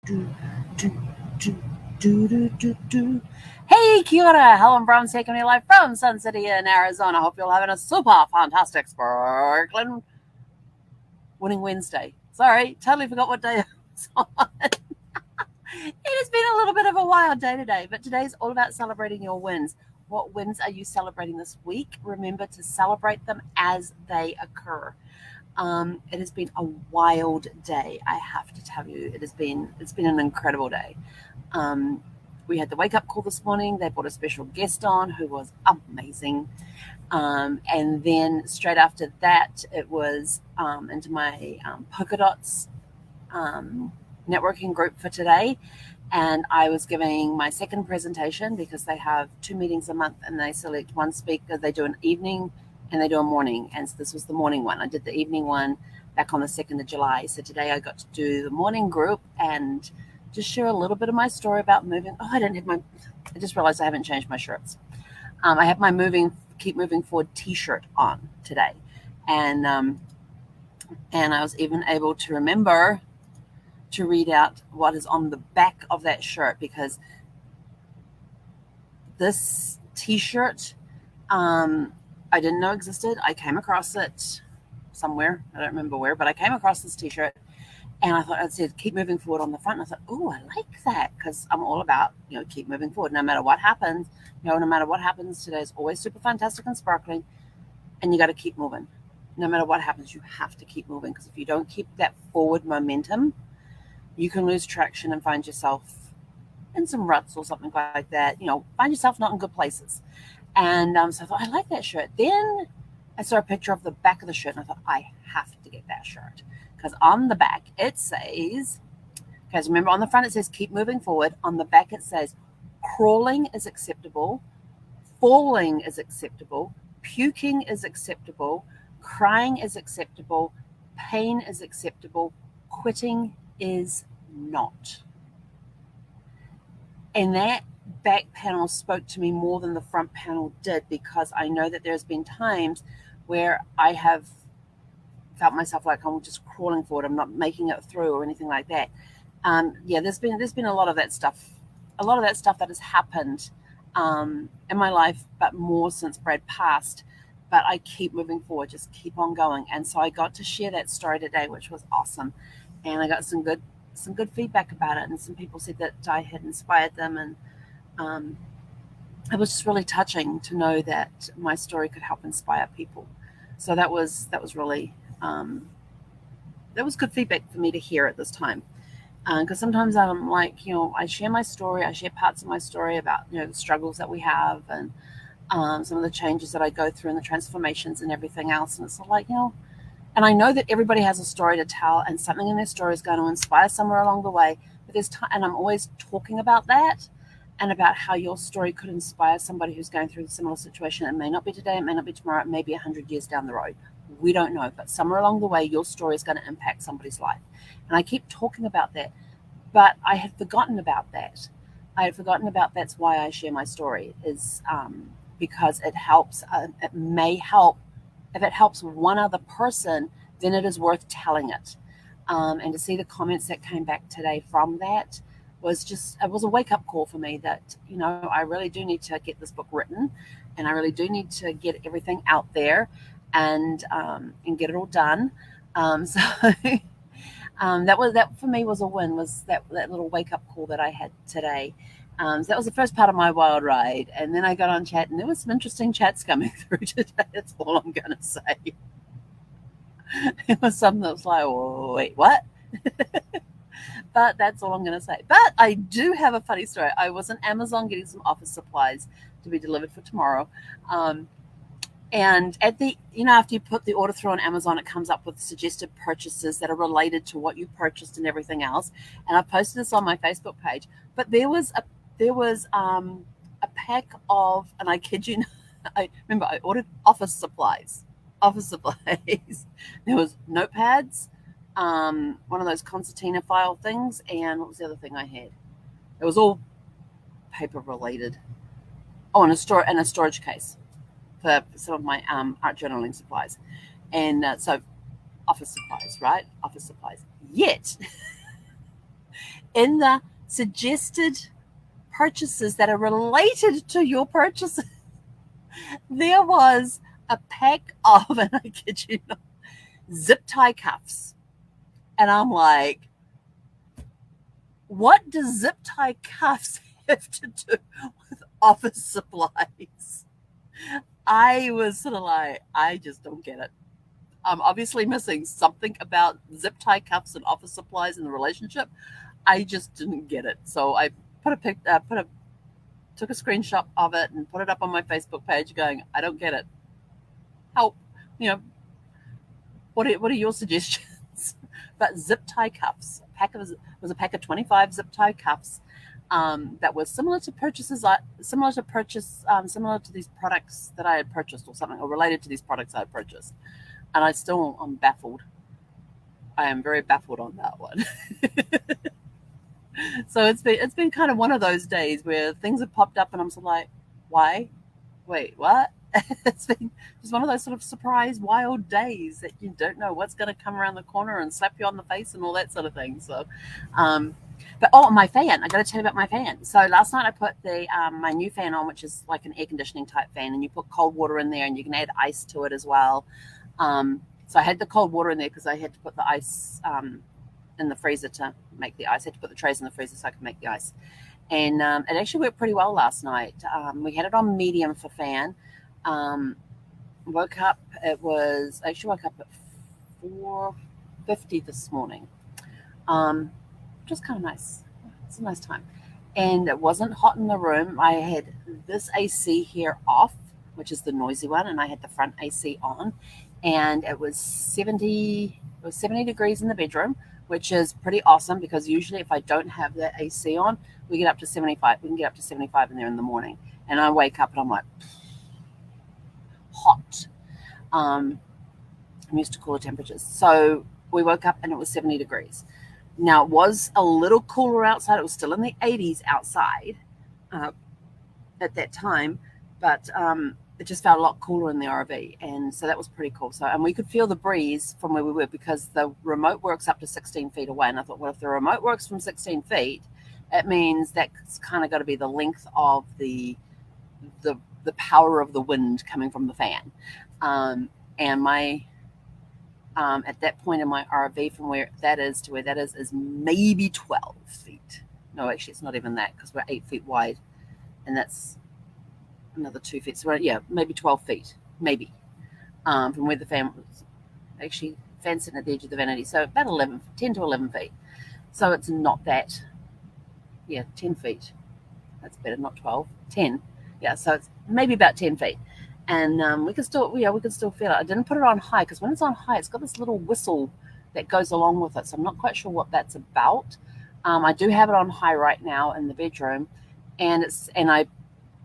do, do, do, do. Hey, kia ora. Helen Brahms taking me live from Sun City in Arizona. Hope you're having a super fantastic, sparkling winning Wednesday. Sorry, totally forgot what day it was on. It has been a little bit of a wild day today, but today's all about celebrating your wins. What wins are you celebrating this week? Remember to celebrate them as they occur. It has been a wild day. I have to tell you, it's been an incredible day. Um, we had the wake up call this morning. They brought a special guest on who was amazing. And then straight after that, it was into my polka dots um, networking group for today. And I was giving my second presentation because they have two meetings a month and they select one speaker. They do an evening and they do a morning. And so this was the morning one. I did the evening one back on the 2nd of July. So today I got to do the morning group and just share a little bit of my story about moving. Oh, I just realized I haven't changed my shirts. I have my keep moving forward t-shirt on today. And and I was even able to remember to read out what is on the back of that shirt because this t-shirt I didn't know existed. I came across it somewhere. I don't remember where, but I came across this t-shirt and I thought it said keep moving forward on the front. And I thought, oh, I like that because I'm all about, keep moving forward. No matter what happens, no matter what happens, today is always super fantastic and sparkling and you got to keep moving. No matter what happens, you have to keep moving because if you don't keep that forward momentum, you can lose traction and find yourself in some ruts or something like that. Find yourself not in good places. And so I thought, I like that shirt. Then I saw a picture of the back of the shirt and I thought, I have to get that shirt. Because on the back, it says, guys, remember on the front it says keep moving forward. On the back it says crawling is acceptable, falling is acceptable, puking is acceptable, crying is acceptable, pain is acceptable, quitting is not. And that back panel spoke to me more than the front panel did because I know that there's been times where I have felt myself like I'm just crawling forward. I'm not making it through or anything like that. There's been a lot of that stuff, that has happened in my life, but more since Brad passed. But I keep moving forward, just keep on going. And so I got to share that story today, which was awesome. And I got some good feedback about it, and some people said that I had inspired them, and um, it was just really touching to know that my story could help inspire people. So that was really that was good feedback for me to hear at this time. Because sometimes I'm like, I share my story, I share parts of my story about the struggles that we have and some of the changes that I go through and the transformations and everything else, and it's like and I know that everybody has a story to tell, and something in their story is going to inspire somewhere along the way. But there's time, and I'm always talking about that, and about how your story could inspire somebody who's going through a similar situation. It may not be today, it may not be tomorrow, it may be 100 years down the road. We don't know, but somewhere along the way, your story is going to impact somebody's life. And I keep talking about that, but I had forgotten about that. I had forgotten about that's why I share my story is because it helps. It may help if it helps one other person, then it is worth telling it. And to see the comments that came back today from that it was a wake up call for me that, I really do need to get this book written and I really do need to get everything out there and get it all done. So that for me was a win, was that little wake up call that I had today. So that was the first part of my wild ride. And then I got on chat and there was some interesting chats coming through today. That's all I'm going to say. It was something that was like, wait, what? But that's all I'm going to say. But I do have a funny story. I was on Amazon getting some office supplies to be delivered for tomorrow. And at after you put the order through on Amazon, it comes up with suggested purchases that are related to what you purchased and everything else. And I posted this on my Facebook page. But there was a pack of, and I kid you not, I ordered office supplies. Office supplies. There was notepads, one of those concertina file things, and what was the other thing I had? It was all paper related. Oh, and a storage case for some of my art journaling supplies. And so office supplies, right? Office supplies. Yet in the suggested purchases that are related to your purchases, there was a pack of, and I kid you not, zip tie cuffs. And I'm like, what does zip tie cuffs have to do with office supplies? I was sort of like, I just don't get it. I'm obviously missing something about zip tie cuffs and office supplies in the relationship. I just didn't get it. So I took a screenshot of it and put it up on my Facebook page going, I don't get it. Help. What are your suggestions? But zip tie cuffs, was a pack of 25 zip tie cuffs that was similar to these products that I had purchased or something, or related to these products I had purchased. And I'm baffled. I am very baffled on that one. So it's been kind of one of those days where things have popped up and I'm sort of like, why? Wait, what? It's been just one of those sort of surprise, wild days that you don't know what's going to come around the corner and slap you on the face and all that sort of thing. So, my fan! I got to tell you about my fan. So last night I put my new fan on, which is like an air conditioning type fan, and you put cold water in there, and you can add ice to it as well. So I had the cold water in there because I had to put the ice in the freezer to make the ice. I had to put the trays in the freezer so I could make the ice. And it actually worked pretty well last night. We had it on medium for fan. Woke up at 4:50 this morning. Which was kind of nice. It's a nice time. And it wasn't hot in the room. I had this AC here off, which is the noisy one, and I had the front AC on. And it was 70 degrees in the bedroom, which is pretty awesome because usually if I don't have the AC on, we get up to 75. We can get up to 75 in there in the morning. And I wake up and I'm like, hot. I'm used to cooler temperatures. So we woke up and it was 70 degrees. Now, it was a little cooler outside. It was still in the 80s outside at that time, but it just felt a lot cooler in the RV. And so that was pretty cool. And we could feel the breeze from where we were because the remote works up to 16 feet away. And I thought, well, if the remote works from 16 feet, it means that's kind of got to be the length of the power of the wind coming from the fan. And my at that point in my RV, from where that is to where that is maybe 12 feet. No, actually, it's not even that because we're 8 feet wide, and that's another 2 feet. So maybe 12 feet, maybe, from where the fan was. Actually, fan sitting at the edge of the vanity, so about 10 to 11 feet. So it's not that. 10 feet. That's better, not 12. 10. Yeah, so it's maybe about 10 feet. And we could still feel it. I didn't put it on high because when it's on high, it's got this little whistle that goes along with it. So I'm not quite sure what that's about. I do have it on high right now in the bedroom, and I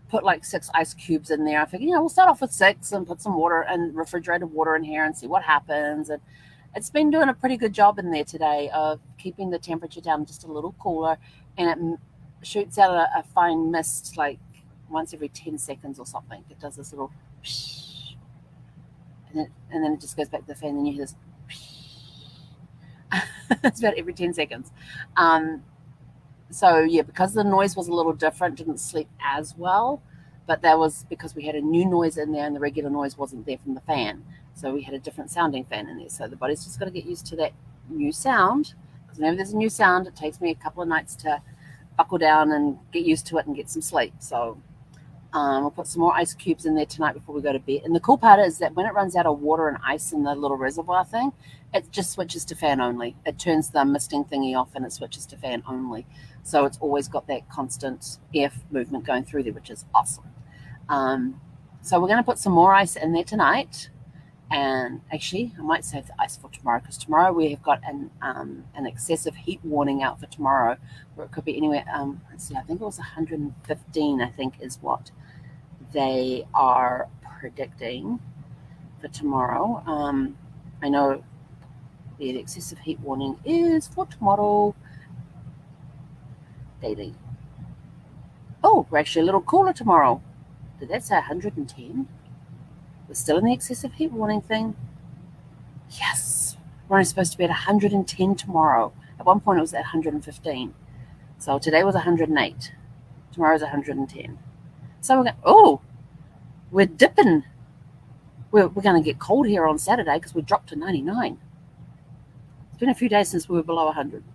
put like 6 ice cubes in there. I figured, we'll start off with 6 and put some water and refrigerated water in here and see what happens. And it's been doing a pretty good job in there today of keeping the temperature down just a little cooler, and it shoots out a fine mist like once every 10 seconds or something. It does this little psh, and then it just goes back to the fan, and then you hear this psh. It's about every 10 seconds. Because the noise was a little different, didn't sleep as well, but that was because we had a new noise in there and the regular noise wasn't there from the fan. So we had a different sounding fan in there. So the body's just got to get used to that new sound, because whenever there's a new sound, it takes me a couple of nights to buckle down and get used to it and get some sleep. So we'll put some more ice cubes in there tonight before we go to bed. And the cool part is that when it runs out of water and ice in the little reservoir thing, it just switches to fan only. It turns the misting thingy off and it switches to fan only. So it's always got that constant air movement going through there, which is awesome. So we're going to put some more ice in there tonight. And actually, I might save the ice for tomorrow, because tomorrow we have got an excessive heat warning out for tomorrow, where it could be anywhere. Let's see, I think it was 115, I think is what they are predicting for tomorrow. I know the excessive heat warning is for tomorrow daily. Oh, we're actually a little cooler tomorrow. Did that say 110? We're still in the excessive heat warning thing. Yes, we're only supposed to be at 110 tomorrow. At one point, it was at 115. So today was 108. Tomorrow's 110. So we're dipping. We're going to get cold here on Saturday because we dropped to 99. It's been a few days since we were below 100.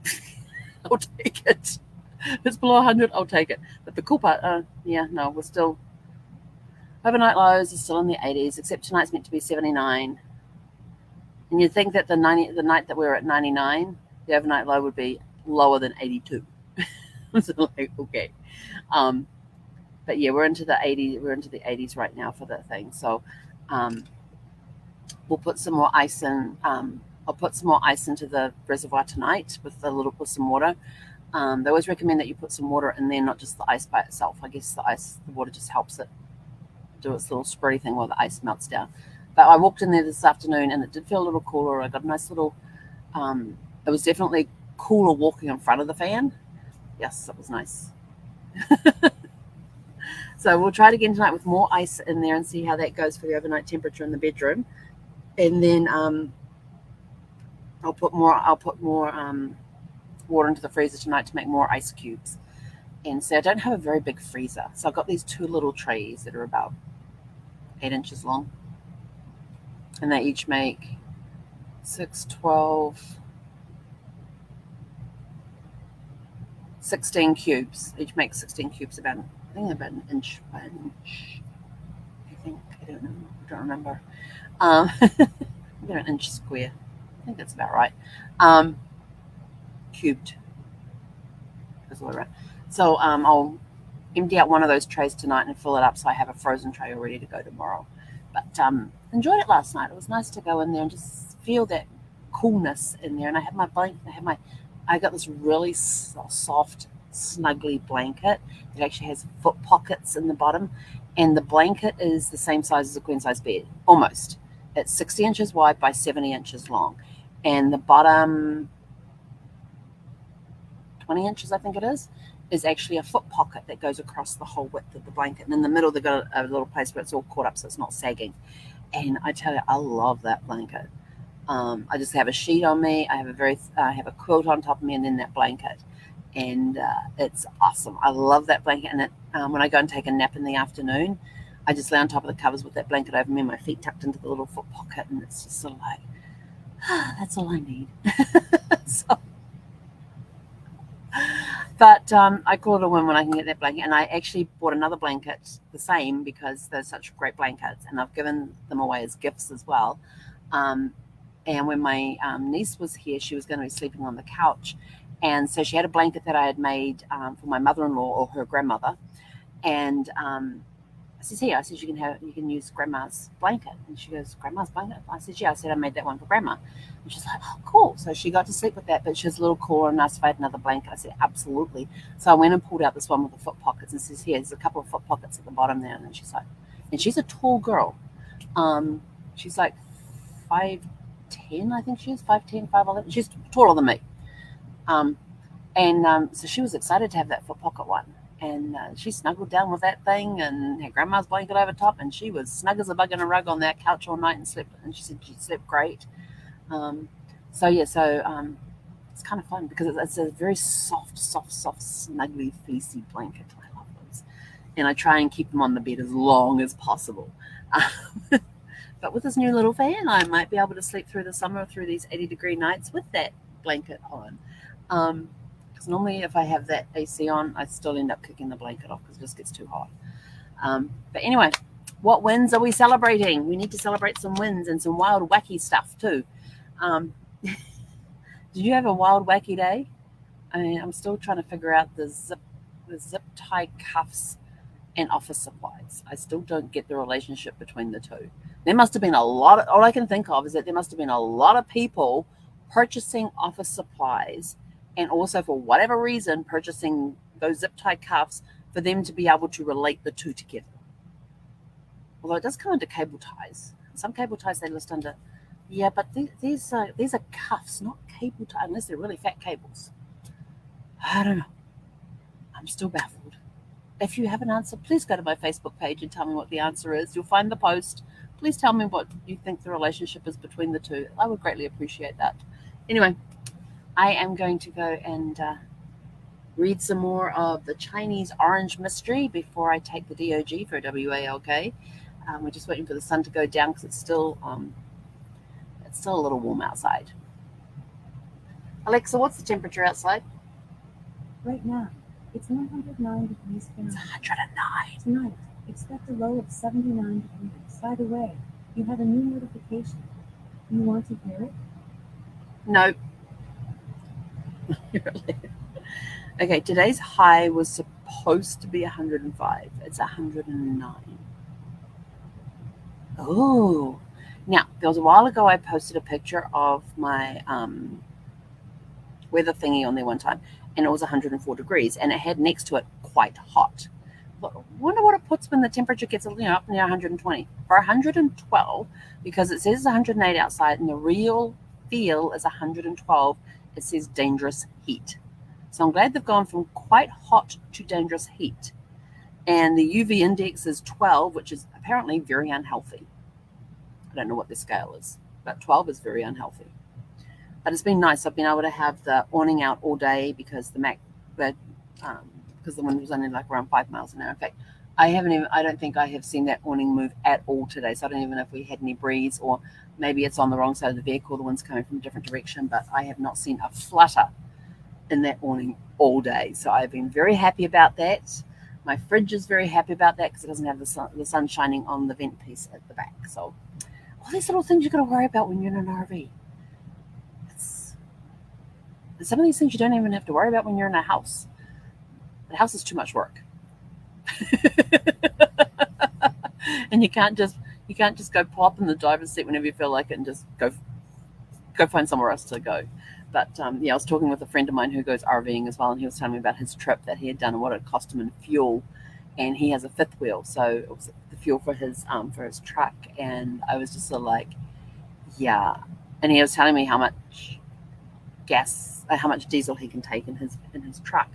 I'll take it. If it's below 100, I'll take it. But the cool part, we're still... Overnight lows are still in the 80s, except tonight's meant to be 79. And you'd think that the night that we were at 99, the overnight low would be lower than 82. So okay. But yeah, we're into the 80s. We're into the 80s right now for that thing. So we'll put some more ice in. I'll put some more ice into the reservoir tonight with some water. They always recommend that you put some water in there, not just the ice by itself. I guess the water just helps it do its little spready thing while the ice melts down. But I walked in there this afternoon and it did feel a little cooler. I got a nice little, it was definitely cooler walking in front of the fan. Yes, it was nice. So we'll try it again tonight with more ice in there and see how that goes for the overnight temperature in the bedroom. And then I'll put more water into the freezer tonight to make more ice cubes. And so I don't have a very big freezer. So I've got these two little trays that are about 8 inches long. And they each make 6, 12, 16 cubes. Each makes 16 cubes about an inch by an inch. I don't remember. About an inch square. I think that's about right. Cubed. Goes all around. So I'll empty out one of those trays tonight and fill it up so I have a frozen tray all ready to go tomorrow. But enjoyed it last night. It was nice to go in there and just feel that coolness in there. And I have my blanket. I got this really soft, snuggly blanket that actually has foot pockets in the bottom. And the blanket is the same size as a queen size bed, almost. It's 60 inches wide by 70 inches long. And the bottom 20 inches, I think it is actually a foot pocket that goes across the whole width of the blanket. And in the middle, they've got a little place where it's all caught up so it's not sagging. And I tell you, I love that blanket. I just have a sheet on me. I have a quilt on top of me and then that blanket. And it's awesome. I love that blanket. And when I go and take a nap in the afternoon, I just lay on top of the covers with that blanket over me and my feet tucked into the little foot pocket. And it's just sort of like, that's all I need. But I call it a win when I can get that blanket. And I actually bought another blanket, the same, because they're such great blankets. And I've given them away as gifts as well. And when my niece was here, she was going to be sleeping on the couch. And so she had a blanket that I had made for my mother-in-law or her grandmother. And I said, here, you can use grandma's blanket. And she goes, grandma's blanket? I said, yeah. I said, I made that one for grandma. And she's like, oh, cool. So she got to sleep with that, but she was a little cooler and nice if I had another blanket. I said, absolutely. So I went and pulled out this one with the foot pockets and says, here, there's a couple of foot pockets at the bottom there. And then she's like, and she's a tall girl. She's like 5'10", I think she is, 5'10", 5'11". She's taller than me. So she was excited to have that foot pocket one. And she snuggled down with that thing and had grandma's blanket over top, and she was snug as a bug in a rug on that couch all night and slept. And she said she slept great. It's kind of fun because it's a very soft, snuggly, fleecy blanket. I love those. And I try and keep them on the bed as long as possible. But with this new little fan, I might be able to sleep through the summer, through these 80-degree nights with that blanket on. Because normally if I have that AC on, I still end up kicking the blanket off because it just gets too hot. But anyway, what wins are we celebrating? We need to celebrate some wins and some wild, wacky stuff too. Did you have a wild, wacky day? I mean, I'm still trying to figure out the zip tie cuffs and office supplies. I still don't get the relationship between the two. There must have been all I can think of is that there must have been a lot of people purchasing office supplies and also for whatever reason purchasing those zip tie cuffs for them to be able to relate the two together. Although it does come under cable ties. Some cable ties they list under, yeah, but these are cuffs, not cable ties, unless they're really fat cables. I don't know. I'm still baffled. If you have an answer, please go to my Facebook page and tell me what the answer is. You'll find the post. Please tell me what you think the relationship is between the two. I would greatly appreciate that. Anyway, I am going to go and read some more of the Chinese Orange Mystery before I take the DOG for WALK. We're just waiting for the sun to go down because it's still a little warm outside. Alexa, what's the temperature outside? Right now, it's 109 degrees It's Fahrenheit. 109. Tonight, expect a low of 79 degrees. By the way, you have a new notification. You want to hear it? No. Okay, today's high was supposed to be 105. It's 109. Oh. Now, there was a while ago I posted a picture of my weather thingy on there one time, and it was 104 degrees, and it had next to it quite hot. But I wonder what it puts when the temperature gets up near 120. For 112, because it says 108 outside, and the real feel is 112, it says dangerous heat. So I'm glad they've gone from quite hot to dangerous heat. And the UV index is 12, which is apparently very unhealthy. I don't know what the scale is, but 12 is very unhealthy. But it's been nice. I've been able to have the awning out all day because because the wind was only like around 5 miles an hour. In fact, I don't think I have seen that awning move at all today. So I don't even know if we had any breeze, or maybe it's on the wrong side of the vehicle. The wind's coming from a different direction, but I have not seen a flutter in that awning all day. So I've been very happy about that. My fridge is very happy about that because it doesn't have the sun shining on the vent piece at the back. So all these little things you've got to worry about when you're in an RV. Some of these things you don't even have to worry about when you're in a house. The house is too much work. And you can't just go pop in the driver's seat whenever you feel like it and just go find somewhere else to go. But I was talking with a friend of mine who goes RVing as well, and he was telling me about his trip that he had done and what it cost him in fuel. And he has a fifth wheel, so it was the fuel for his truck. And I was just sort of like, yeah. And he was telling me how much diesel he can take in his truck.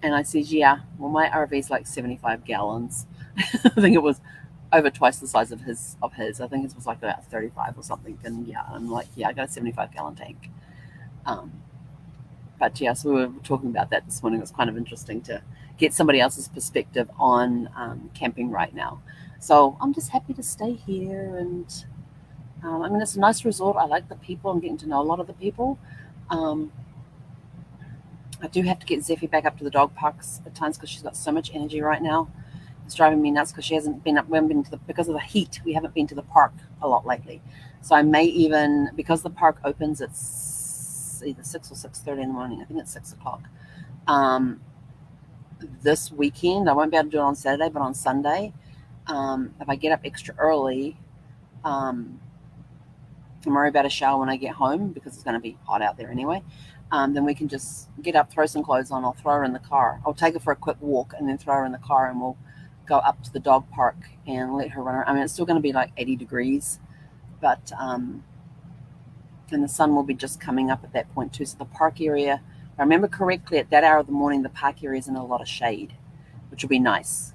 And I said, yeah, well, my RV is like 75 gallons. I think it was over twice the size of his. I think his was like about 35 or something. And yeah, I'm like, yeah, I got a 75-gallon tank. But yeah, so we were talking about that this morning. It was kind of interesting to get somebody else's perspective on camping right now. So I'm just happy to stay here. And it's a nice resort. I like the people. I'm getting to know a lot of the people. I do have to get Zeffie back up to the dog parks at times because she's got so much energy right now. It's driving me nuts because she hasn't been up. We haven't been because of the heat. We haven't been to the park a lot lately. So I may even, because the park opens at either 6 or 6:30 in the morning. I think it's 6 o'clock. This weekend, I won't be able to do it on Saturday, but on Sunday, if I get up extra early, I'm worried about a shower when I get home because it's going to be hot out there anyway. Then we can just get up, throw some clothes on. I'll throw her in the car. I'll take her for a quick walk and then throw her in the car, and we'll go up to the dog park and let her run around. It's still going to be like 80 degrees, but and the sun will be just coming up at that point too. So the park area, if I remember correctly, at that hour of the morning, the park area is in a lot of shade, which will be nice.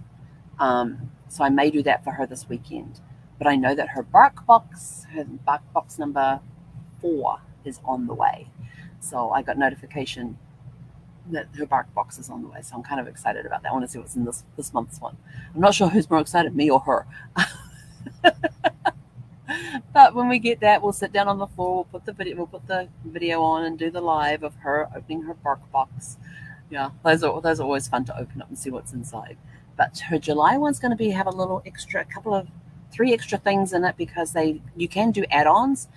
So I may do that for her this weekend. But I know that her bark box number 4 is on the way. So I got notification that her bark box is on the way. So I'm kind of excited about that. I want to see what's in this month's one. I'm not sure who's more excited, me or her. But when we get that, we'll sit down on the floor. We'll put the video on and do the live of her opening her bark box. Yeah, those are always fun to open up and see what's inside. But her July one's going to have a little extra, 3 extra things in it because you can do add-ons.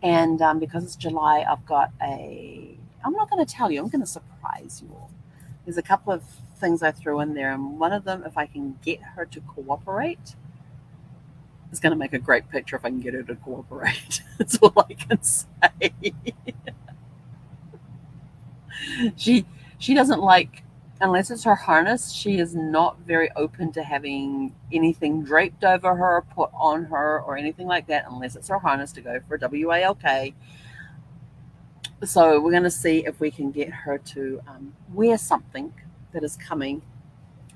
And because it's July, I've got I'm not going to tell you, I'm going to surprise you all. There's a couple of things I threw in there, and one of them, if I can get her to cooperate, it's going to make a great picture if I can get her to cooperate. That's all I can say. She doesn't like, unless it's her harness, she is not very open to having anything draped over her, put on her, or anything like that, unless it's her harness to go for WALK. So we're going to see if we can get her to wear something that is coming.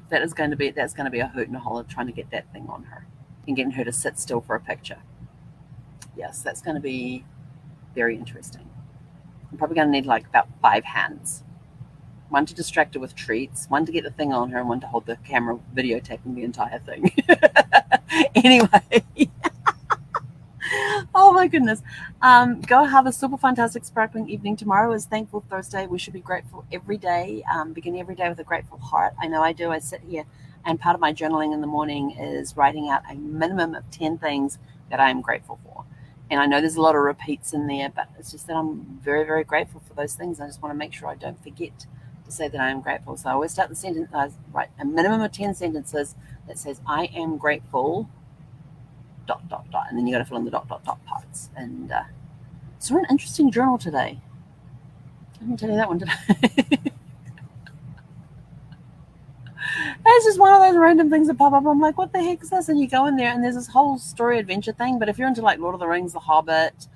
That's going to be a hoot and a holler trying to get that thing on her and getting her to sit still for a picture. Yes, that's going to be very interesting. I'm probably going to need like about 5 hands. One to distract her with treats, one to get the thing on her, and one to hold the camera videotaping the entire thing. Anyway, oh my goodness. Go have a super fantastic, sparkling evening. Tomorrow is Thankful Thursday. We should be grateful every day, beginning every day with a grateful heart. I know I do. I sit here, and part of my journaling in the morning is writing out a minimum of 10 things that I am grateful for. And I know there's a lot of repeats in there, but it's just that I'm very, very grateful for those things. I just want to make sure I don't forget to say that I am grateful. So I always start the sentence, I write a minimum of 10 sentences that says, I am grateful, ... And then you got to fill in the ... parts. And saw an interesting journal today. I didn't tell you that one, did I? It's just one of those random things that pop up. I'm like, what the heck is this? And you go in there, and there's this whole story adventure thing. But if you're into like Lord of the Rings, The Hobbit,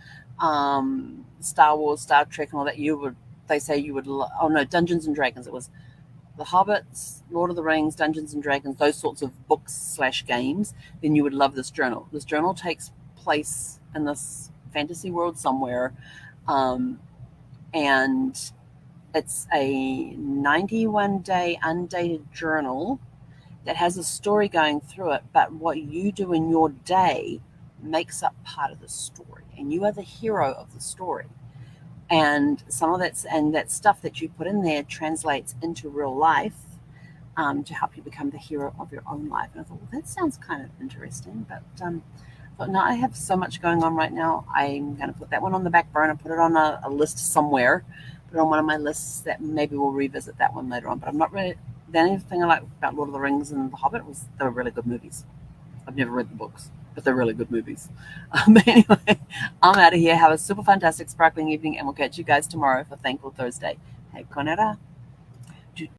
Star Wars, Star Trek, and all that, they say you would. Oh no, Dungeons and Dragons. It was The Hobbits, Lord of the Rings, Dungeons and Dragons, those sorts of books / games. Then you would love this journal. This journal takes place in this fantasy world somewhere, and it's a 91-day undated journal that has a story going through it, but what you do in your day makes up part of the story, and you are the hero of the story. And some of that stuff that you put in there translates into real life, to help you become the hero of your own life. And I thought, well, that sounds kind of interesting, but no, I have so much going on right now. I'm going to put that one on the back burner, put it on a list somewhere, put it on one of my lists that maybe we'll revisit that one later on. But I'm not really. The only thing I like about Lord of the Rings and The Hobbit was they were really good movies. I've never read the books, but they're really good movies. But anyway, I'm out of here. Have a super fantastic, sparkling evening, and we'll catch you guys tomorrow for Thankful Thursday. Hey, konera.